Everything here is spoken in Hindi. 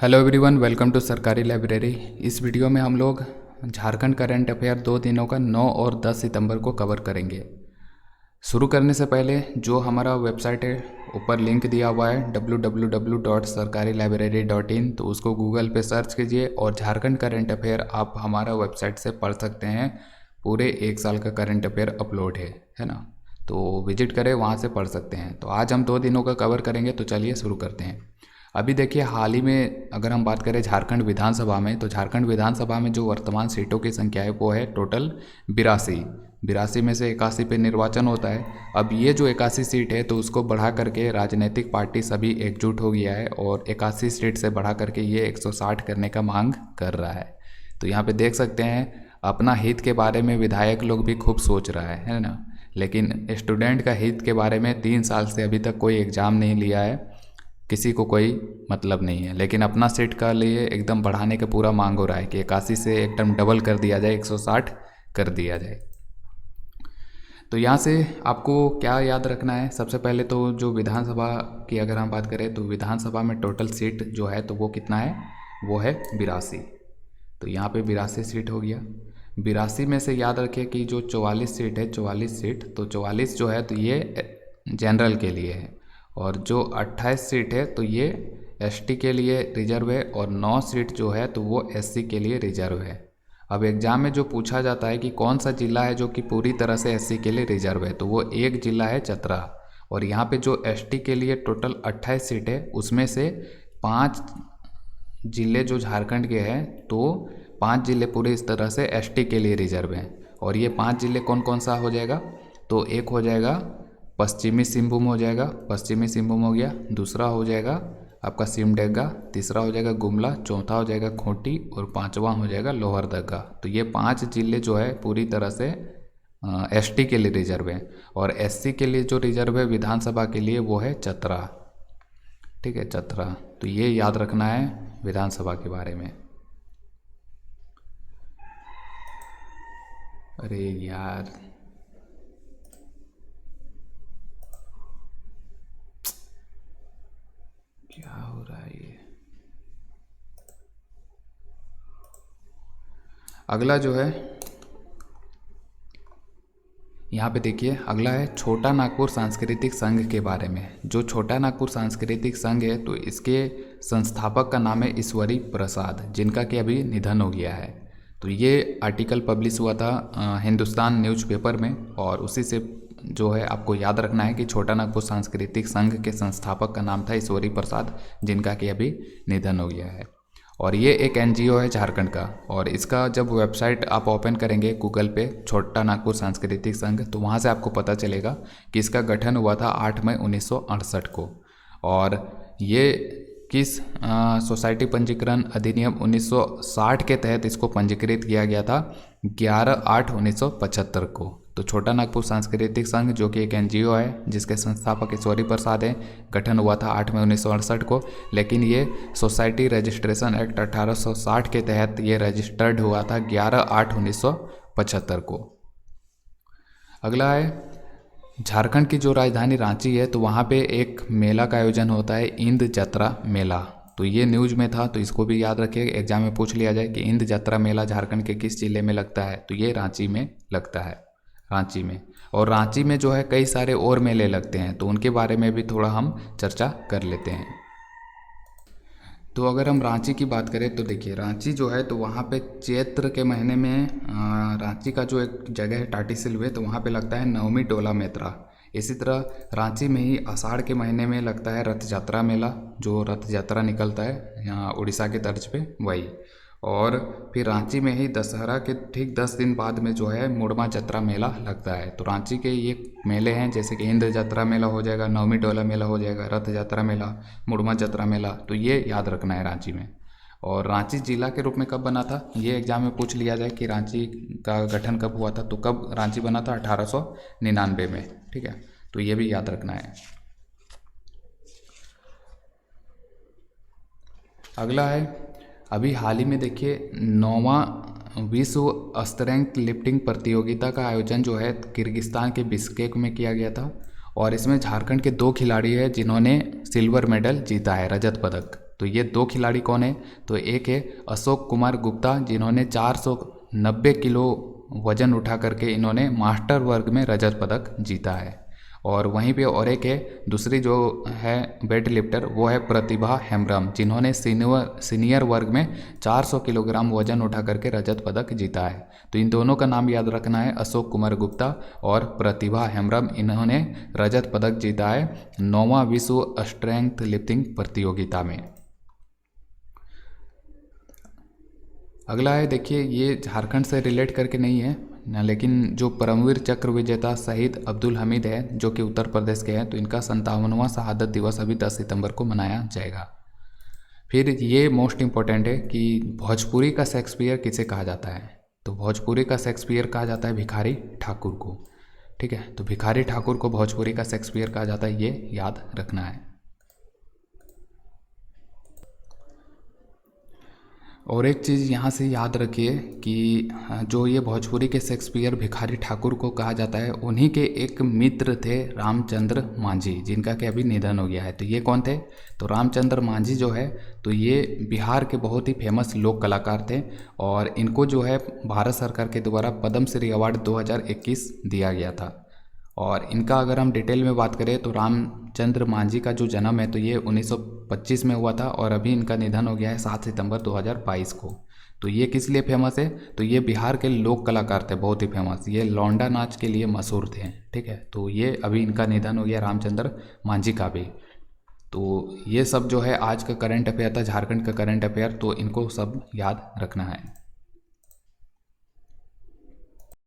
हेलो एवरीवन, वेलकम टू सरकारी लाइब्रेरी। इस वीडियो में हम लोग झारखंड करंट अफेयर 2 दिनों का 9 और 10 सितंबर को कवर करेंगे। शुरू करने से पहले जो हमारा वेबसाइट है, ऊपर लिंक दिया हुआ है www.sarkarilibrary.in, तो उसको गूगल पे सर्च कीजिए और झारखंड करंट अफेयर आप हमारा वेबसाइट से पढ़ सकते हैं। पूरे 1 साल का करंट अफेयर अपलोड है ना, तो विजिट करें, वहाँ से पढ़ सकते हैं। तो आज हम 2 दिनों का कवर करेंगे, तो चलिए शुरू करते हैं। अभी देखिए, हाल ही में अगर हम बात करें झारखंड विधानसभा में, तो झारखंड विधानसभा में जो वर्तमान सीटों की संख्या है वो है टोटल 82 में से 81 पे निर्वाचन होता है। अब ये जो 81 सीट है, तो उसको बढ़ा करके राजनीतिक पार्टी सभी एकजुट हो गया है और 81 सीट से बढ़ा करके ये 160 करने का मांग कर रहा है। तो यहाँ पे देख सकते हैं, अपना हित के बारे में विधायक लोग भी खूब सोच रहा है ना, लेकिन स्टूडेंट का हित के बारे में 3 साल से अभी तक कोई एग्ज़ाम नहीं लिया है, किसी को कोई मतलब नहीं है। लेकिन अपना सीट का लिए एकदम बढ़ाने का पूरा मांग हो रहा है कि 81 से एकदम डबल कर दिया जाए, 160 कर दिया जाए। तो यहाँ से आपको क्या याद रखना है, सबसे पहले तो जो विधानसभा की अगर हम बात करें, तो विधानसभा में टोटल सीट जो है तो वो कितना है, वो है 82। तो यहाँ पे 82 सीट हो गया। 82 में से याद रखिए कि जो 44 सीट है, 44 सीट, तो 44 जो है तो ये जनरल के लिए है, और जो 28 सीट है तो ये एसटी के लिए रिजर्व है, और 9 सीट जो है तो वो एससी के लिए रिजर्व है। अब एग्ज़ाम में जो पूछा जाता है कि कौन सा ज़िला है जो कि पूरी तरह से एससी के लिए रिजर्व है, तो वो एक ज़िला है चतरा। और यहाँ पे जो एसटी के लिए टोटल 28 सीट है, उसमें से 5 ज़िले जो झारखंड के हैं, तो 5 ज़िले पूरे इस तरह से एसटी के लिए रिजर्व हैं। और ये 5 ज़िले कौन कौन सा हो जाएगा, तो एक हो जाएगा पश्चिमी सिंहभूम हो जाएगा, पश्चिमी सिंहभूम हो गया। दूसरा हो जाएगा आपका सिमडेगा, तीसरा हो जाएगा गुमला, चौथा हो जाएगा खूंटी, और पांचवा हो जाएगा लोहरदगा। तो ये 5 जिले जो है पूरी तरह से एसटी के लिए रिजर्व है। और एससी के लिए जो रिजर्व है विधानसभा के लिए, वो है चतरा। ठीक है, चतरा। तो ये याद रखना है विधानसभा के बारे में। अरे यार, क्या हो रहा है ये। अगला जो है, यहाँ पे देखिए, अगला है छोटा नागपुर सांस्कृतिक संघ के बारे में। जो छोटा नागपुर सांस्कृतिक संघ है, तो इसके संस्थापक का नाम है ईश्वरी प्रसाद, जिनका कि अभी निधन हो गया है। तो ये आर्टिकल पब्लिश हुआ था हिंदुस्तान न्यूज़पेपर में, और उसी से जो है आपको याद रखना है कि छोटा नागपुर सांस्कृतिक संघ के संस्थापक का नाम था ईश्वरी प्रसाद, जिनका कि अभी निधन हो गया है। और ये एक एनजीओ है झारखंड का, और इसका जब वेबसाइट आप ओपन करेंगे गूगल पे, छोटा नागपुर सांस्कृतिक संघ, तो वहाँ से आपको पता चलेगा कि इसका गठन हुआ था 8 मई 1968 को। और ये किस सोसाइटी पंजीकरण अधिनियम 1960 के तहत इसको पंजीकृत किया गया था 11/8/1975 को। तो छोटा नागपुर सांस्कृतिक संघ जो कि एक एनजीओ है, जिसके संस्थापक ईश्वरी प्रसाद हैं, गठन हुआ था 8 मई 1968 को। लेकिन ये सोसाइटी रजिस्ट्रेशन एक्ट 1860 के तहत ये रजिस्टर्ड हुआ था 11/8/1975 को। अगला है झारखंड की जो राजधानी रांची है, तो वहाँ पे एक मेला का आयोजन होता है, इंद जत्रा मेला। तो ये न्यूज़ में था, तो इसको भी याद रखिए, एग्जाम में पूछ लिया जाए कि इंद जत्रा मेला झारखंड के किस जिले में लगता है, तो ये रांची में लगता है, रांची में। और रांची में जो है कई सारे और मेले लगते हैं, तो उनके बारे में भी थोड़ा हम चर्चा कर लेते हैं। तो अगर हम रांची की बात करें, तो देखिए रांची जो है, तो वहाँ पे चैत्र के महीने में रांची का जो एक जगह है टाटीसिल्वे, तो वहाँ पे लगता है नवमी डोला मेत्रा। इसी तरह रांची में ही आषाढ़ के महीने में लगता है रथ यात्रा मेला, जो रथ यात्रा निकलता है यहाँ उड़ीसा के तर्ज पे, वही। और फिर रांची में ही दशहरा के ठीक 10 दिन बाद में जो है मुड़मा जत्रा मेला लगता है। तो रांची के ये मेले हैं, जैसे कि इंद्र जत्रा मेला हो जाएगा, नवमी डोला मेला हो जाएगा, रथ यात्रा मेला, मुड़मा जत्रा मेला, तो ये याद रखना है रांची में। और रांची जिला के रूप में कब बना था, ये एग्जाम में पूछ लिया जाए कि रांची का गठन कब हुआ था, तो कब रांची बना था, 1899 में। ठीक है, तो ये भी याद रखना है। अगला है, अभी हाल ही में देखिए 9वां विश्व स्त्रैंथ लिफ्टिंग प्रतियोगिता का आयोजन जो है किर्गिस्तान के बिश्केक में किया गया था, और इसमें झारखंड के 2 खिलाड़ी हैं जिन्होंने सिल्वर मेडल जीता है, रजत पदक। तो ये 2 खिलाड़ी कौन है? तो एक है अशोक कुमार गुप्ता, जिन्होंने 490 किलो वजन उठा करके इन्होंने मास्टर वर्ग में रजत पदक जीता है। और वहीं पे और एक है दूसरी जो है वेट लिफ्टर, वो है प्रतिभा हेम्ब्रम, जिन्होंने सीनियर वर्ग में 400 किलोग्राम वजन उठा करके रजत पदक जीता है। तो इन दोनों का नाम याद रखना है, अशोक कुमार गुप्ता और प्रतिभा हेम्ब्रम। इन्होंने रजत पदक जीता है 9वां विश्व स्ट्रेंथ लिफ्टिंग प्रतियोगिता में। अगला है, देखिए ये झारखंड से रिलेट करके नहीं है ना, लेकिन जो परमवीर चक्र विजेता शहीद अब्दुल हमीद है जो कि उत्तर प्रदेश के हैं, तो इनका 57वां शहादत दिवस अभी 10 सितंबर को मनाया जाएगा। फिर ये मोस्ट इम्पोर्टेंट है कि भोजपुरी का शेक्सपियर किसे कहा जाता है? तो भोजपुरी का शेक्सपियर कहा जाता है भिखारी ठाकुर को। ठीक है, तो भिखारी ठाकुर को भोजपुरी का शेक्सपियर कहा जाता है, ये याद रखना है। और एक चीज़ यहाँ से याद रखिए कि जो ये भोजपुरी के शेक्सपियर भिखारी ठाकुर को कहा जाता है, उन्हीं के एक मित्र थे रामचंद्र मांझी, जिनका कि अभी निधन हो गया है। तो ये कौन थे? तो रामचंद्र मांझी जो है, तो ये बिहार के बहुत ही फेमस लोक कलाकार थे और इनको जो है भारत सरकार के द्वारा पद्म श्री अवार्ड 2021 दिया गया था। और इनका अगर हम डिटेल में बात करें तो रामचंद्र मांझी का जो जन्म है तो ये 1925 में हुआ था और अभी इनका निधन हो गया है 7 सितंबर 2022 को। तो ये किस लिए फेमस है? तो ये बिहार के लोक कलाकार थे, बहुत ही फेमस। ये लौंडा नाच के लिए मशहूर थे। ठीक है, तो ये अभी इनका निधन हो गया रामचंद्र मांझी का भी। तो ये सब जो है आज का करंट अफेयर था, झारखंड का करंट अफेयर, तो इनको सब याद रखना है।